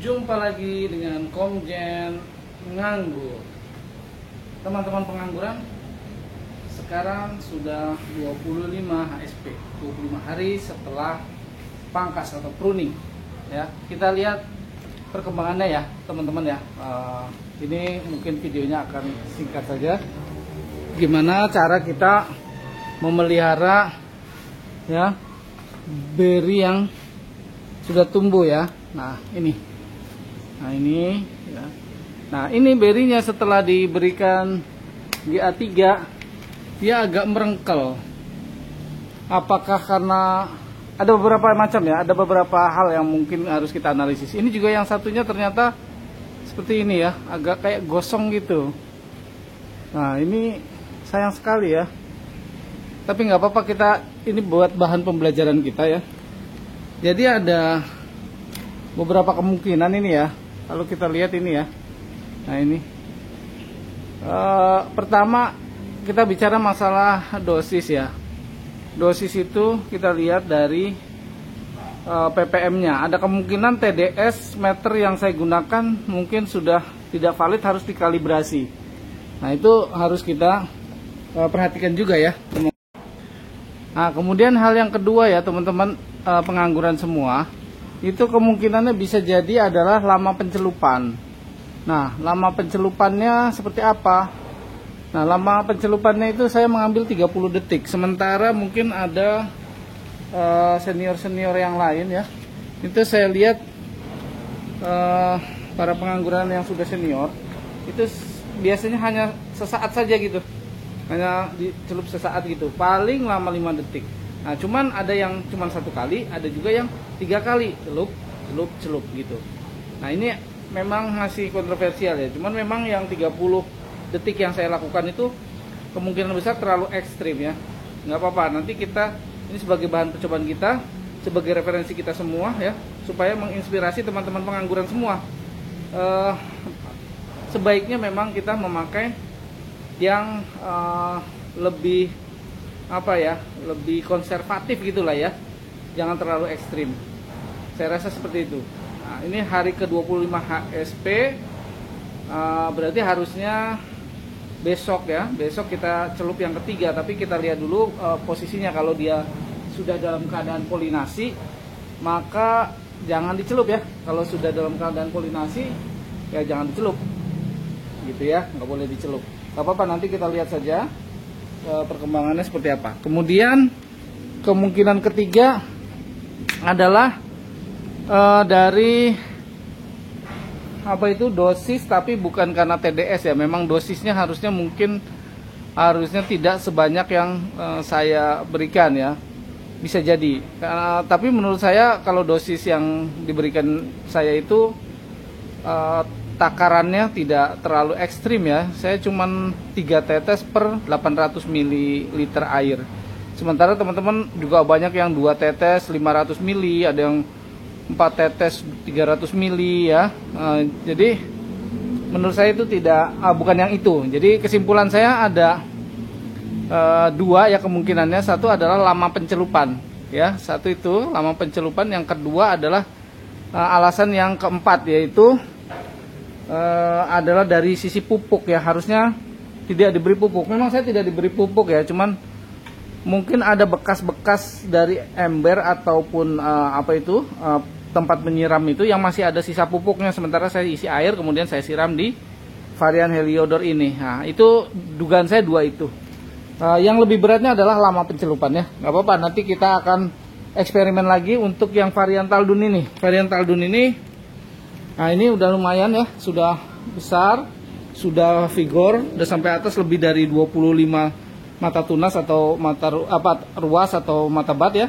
Jumpa lagi dengan Komjen Nganggur. Teman-teman pengangguran, sekarang sudah 25 HSP, 25 hari setelah pangkas atau pruning. Ya, kita lihat perkembangannya ya, teman-teman ya. Ini mungkin videonya akan singkat saja. Gimana cara kita memelihara ya beri yang sudah tumbuh ya. Nah ini ya. Nah ini berinya setelah diberikan GA3 dia agak merengkel. Apakah karena ada beberapa macam ya, ada beberapa hal yang mungkin harus kita analisis. Ini juga yang satunya ternyata seperti ini ya, agak kayak gosong gitu. Nah ini sayang sekali ya. Tapi nggak apa-apa, kita ini buat bahan pembelajaran kita ya. Jadi ada beberapa kemungkinan ini ya. Kalau kita lihat ini ya. Nah ini pertama kita bicara masalah dosis ya. Dosis itu kita lihat dari ppm-nya. Ada kemungkinan TDS meter yang saya gunakan mungkin sudah tidak valid, harus dikalibrasi. Nah itu harus kita perhatikan juga ya. Nah kemudian hal yang kedua ya teman-teman pengangguran semua, itu kemungkinannya bisa jadi adalah lama pencelupan. Nah lama pencelupannya seperti apa? Nah lama pencelupannya itu saya mengambil 30 detik. Sementara mungkin ada senior-senior yang lain ya, itu saya lihat para pengangguran yang sudah senior itu biasanya hanya sesaat saja gitu, hanya dicelup sesaat gitu, paling lama 5 detik. Nah cuman ada yang cuman 1 kali, ada juga yang 3 kali celup gitu. Nah ini memang masih kontroversial ya, cuman memang yang 30 detik yang saya lakukan itu kemungkinan besar terlalu ekstrim ya. Nggak apa-apa, nanti kita ini sebagai bahan percobaan kita, sebagai referensi kita semua ya, supaya menginspirasi teman-teman pengangguran semua. Sebaiknya memang kita memakai yang lebih lebih konservatif gitulah ya, jangan terlalu ekstrim. Saya rasa seperti itu. Nah, ini hari ke-25 HSP, berarti harusnya besok ya, besok kita celup yang ketiga. Tapi kita lihat dulu posisinya. Kalau dia sudah dalam keadaan polinasi, maka jangan dicelup ya. Kalau sudah dalam keadaan polinasi, ya jangan dicelup gitu ya, nggak boleh dicelup. Gak apa-apa, nanti kita lihat saja perkembangannya seperti apa. Kemudian kemungkinan ketiga adalah dari dosis, tapi bukan karena TDS ya. Memang dosisnya harusnya tidak sebanyak yang saya berikan ya, bisa jadi. Tapi menurut saya kalau dosis yang diberikan saya itu takarannya tidak terlalu ekstrim ya. Saya cuman 3 tetes per 800 ml air. Sementara teman-teman juga banyak yang 2 tetes 500 ml, ada yang 4 tetes 300 ml ya. Jadi menurut saya itu bukan yang itu. Jadi kesimpulan saya ada 2 ya kemungkinannya. Satu adalah lama pencelupan ya. Satu itu lama pencelupan. Yang kedua adalah alasan yang keempat, yaitu adalah dari sisi pupuk ya. Harusnya tidak diberi pupuk. Memang saya tidak diberi pupuk ya, cuman mungkin ada bekas-bekas dari ember ataupun tempat menyiram itu yang masih ada sisa pupuknya. Sementara saya isi air kemudian saya siram di varian Heliodor ini. Nah itu dugaan saya 2 itu. Yang lebih beratnya adalah lama pencelupan ya. Nggak apa-apa, nanti kita akan eksperimen lagi untuk yang varian Taldun ini. Varian Taldun ini, nah ini udah lumayan ya, sudah besar, sudah vigor, udah sampai atas lebih dari 25 mata tunas atau ruas atau mata bat ya.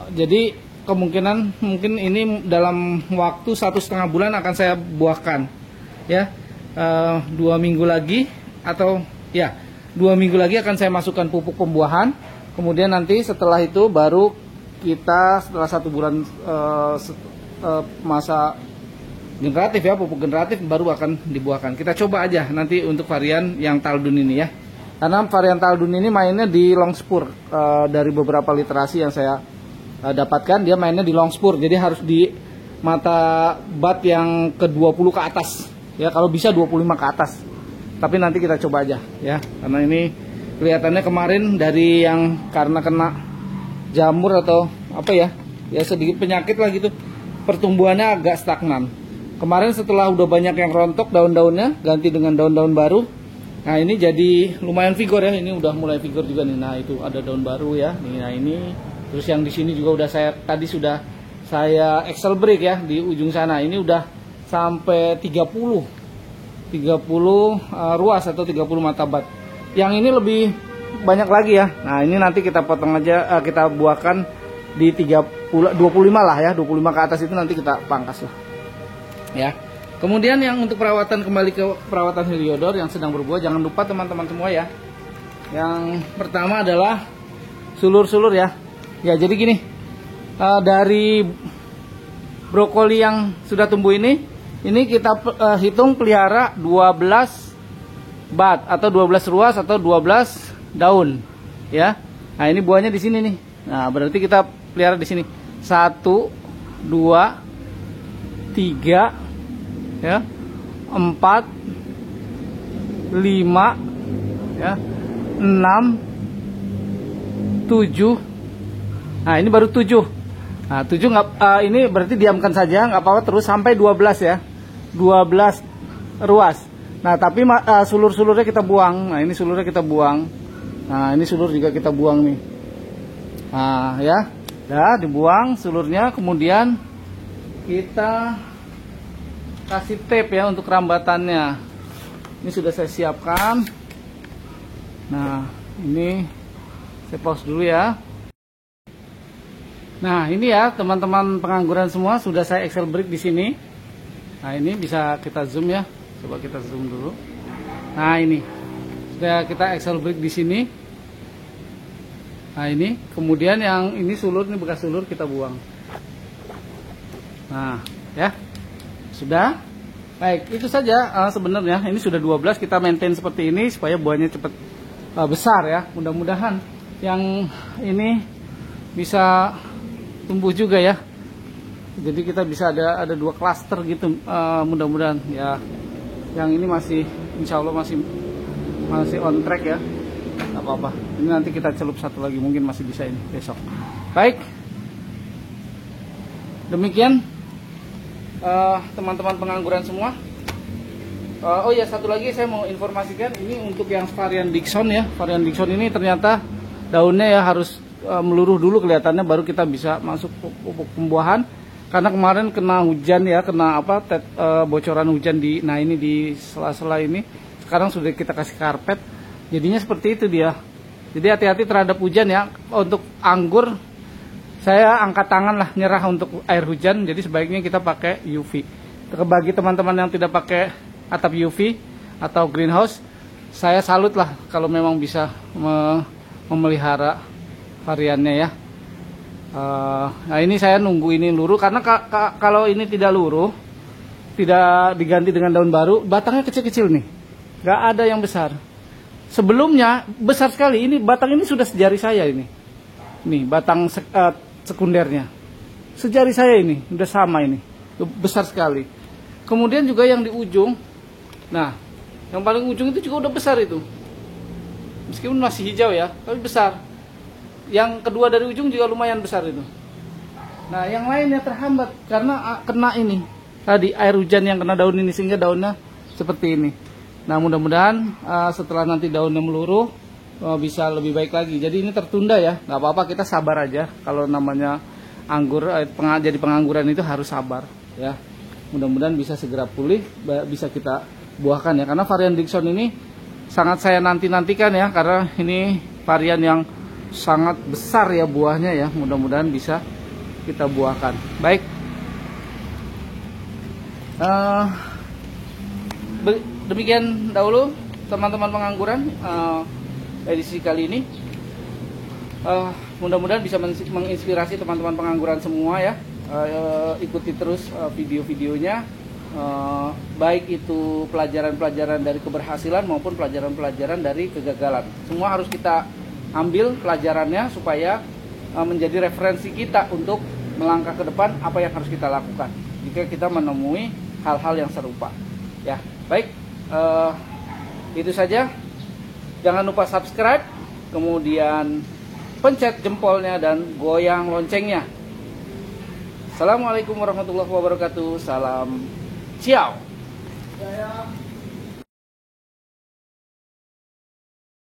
Jadi kemungkinan mungkin ini dalam waktu 1,5 bulan akan saya buahkan ya. 2 minggu lagi atau ya 2 minggu lagi akan saya masukkan pupuk pembuahan. Kemudian nanti setelah itu baru kita setelah 1 bulan masa generatif ya, pupuk generatif baru akan dibuahkan. Kita coba aja nanti untuk varian yang Taldun ini ya. Karena varian Taldun ini mainnya di long spur. Dari beberapa literasi yang saya dapatkan, dia mainnya di long spur. Jadi harus mata bat yang ke-20 ke atas ya, kalau bisa 25 ke atas. Tapi nanti kita coba aja ya, karena ini kelihatannya kemarin dari yang karena kena jamur atau apa ya sedikit penyakit lah gitu, pertumbuhannya agak stagnan. Kemarin setelah udah banyak yang rontok daun-daunnya, ganti dengan daun-daun baru. Nah ini jadi lumayan vigor ya, ini udah mulai vigor juga nih. Nah itu ada daun baru ya. Nah ini terus yang di sini juga udah saya Excel break ya di ujung sana. Ini udah sampai 30 ruas atau 30 mata bat. Yang ini lebih banyak lagi ya. Nah ini nanti kita potong aja, kita buahkan di 25 lah ya, 25 ke atas itu nanti kita pangkas lah ya. Kemudian yang untuk perawatan, kembali ke perawatan heliodor yang sedang berbuah, jangan lupa teman-teman semua ya. Yang pertama adalah sulur-sulur ya. Ya jadi gini, dari brokoli yang sudah tumbuh ini kita hitung pelihara 12 bat atau 12 ruas atau 12 daun ya. Nah ini buahnya di sini nih. Nah berarti kita pelihara di sini 1, 2, 3 ya, 4, 5 ya, 6, 7. Nah ini baru 7. Nah 7 nggak, ini berarti diamkan saja, nggak apa-apa, terus sampai 12 ya, 12 ruas. Nah tapi sulur-sulurnya kita buang. Nah ini sulurnya kita buang. Nah ini sulur juga kita buang nih. Nah ya dibuang sulurnya. Kemudian kita kasih tape ya untuk rambatannya. Ini sudah saya siapkan. Nah ini saya pause dulu ya. Nah ini ya teman-teman pengangguran semua, sudah saya Excel break di sini. Nah ini bisa kita zoom ya, coba kita zoom dulu. Nah ini sudah kita Excel break di sini. Nah ini kemudian yang ini sulur, ini bekas sulur kita buang. Nah ya sudah. Baik, itu saja sebenarnya. Ini sudah 12, kita maintain seperti ini supaya buahnya cepat besar ya. Mudah-mudahan yang ini bisa tumbuh juga ya. Jadi kita bisa ada 2 klaster gitu, mudah-mudahan ya. Yang ini masih insya Allah masih on track ya. Gak apa-apa. Ini nanti kita celup satu lagi, mungkin masih bisa ini besok. Baik. Demikian teman-teman pengangguran semua. Oh ya, satu lagi saya mau informasikan, ini untuk yang varian Dickson ya. Varian Dickson ini ternyata daunnya ya harus meluruh dulu kelihatannya, baru kita bisa masuk pupuk pembuahan. Karena kemarin kena hujan ya, kena bocoran hujan nah ini di sela-sela ini. Sekarang sudah kita kasih karpet, jadinya seperti itu dia. Jadi hati-hati terhadap hujan ya. Untuk anggur saya angkat tangan lah, nyerah untuk air hujan. Jadi sebaiknya kita pakai UV. Bagi teman-teman yang tidak pakai atap UV atau greenhouse, saya salut lah kalau memang bisa memelihara variannya ya. Nah ini saya nunggu ini luruh, karena kalau ini tidak luruh, tidak diganti dengan daun baru, batangnya kecil-kecil nih, nggak ada yang besar. Sebelumnya besar sekali, ini batang ini sudah sejari saya ini. Nih batang sekundernya sejari saya ini, udah sama ini, besar sekali. Kemudian juga yang di ujung, nah yang paling ujung itu juga udah besar itu, meskipun masih hijau ya, tapi besar. Yang kedua dari ujung juga lumayan besar itu. Nah yang lainnya terhambat karena kena ini tadi air hujan yang kena daun ini, sehingga daunnya seperti ini. Nah mudah-mudahan setelah nanti daunnya meluruh bisa lebih baik lagi. Jadi ini tertunda ya, nggak apa-apa, kita sabar aja. Kalau namanya anggur, jadi pengangguran itu harus sabar ya. Mudah-mudahan bisa segera pulih, bisa kita buahkan ya. Karena varian Dickson ini sangat saya nantikan ya, karena ini varian yang sangat besar ya buahnya ya. Mudah-mudahan bisa kita buahkan. Baik, demikian dahulu teman-teman pengangguran edisi kali ini. Mudah-mudahan bisa menginspirasi teman-teman pengangguran semua ya. Ikuti terus video-videonya, baik itu pelajaran-pelajaran dari keberhasilan maupun pelajaran-pelajaran dari kegagalan. Semua harus kita ambil pelajarannya supaya menjadi referensi kita untuk melangkah ke depan apa yang harus kita lakukan. jika kita menemui hal-hal yang serupa. Ya, baik, itu saja. Jangan lupa subscribe, kemudian pencet jempolnya dan goyang loncengnya. Assalamualaikum warahmatullahi wabarakatuh. Salam ciao.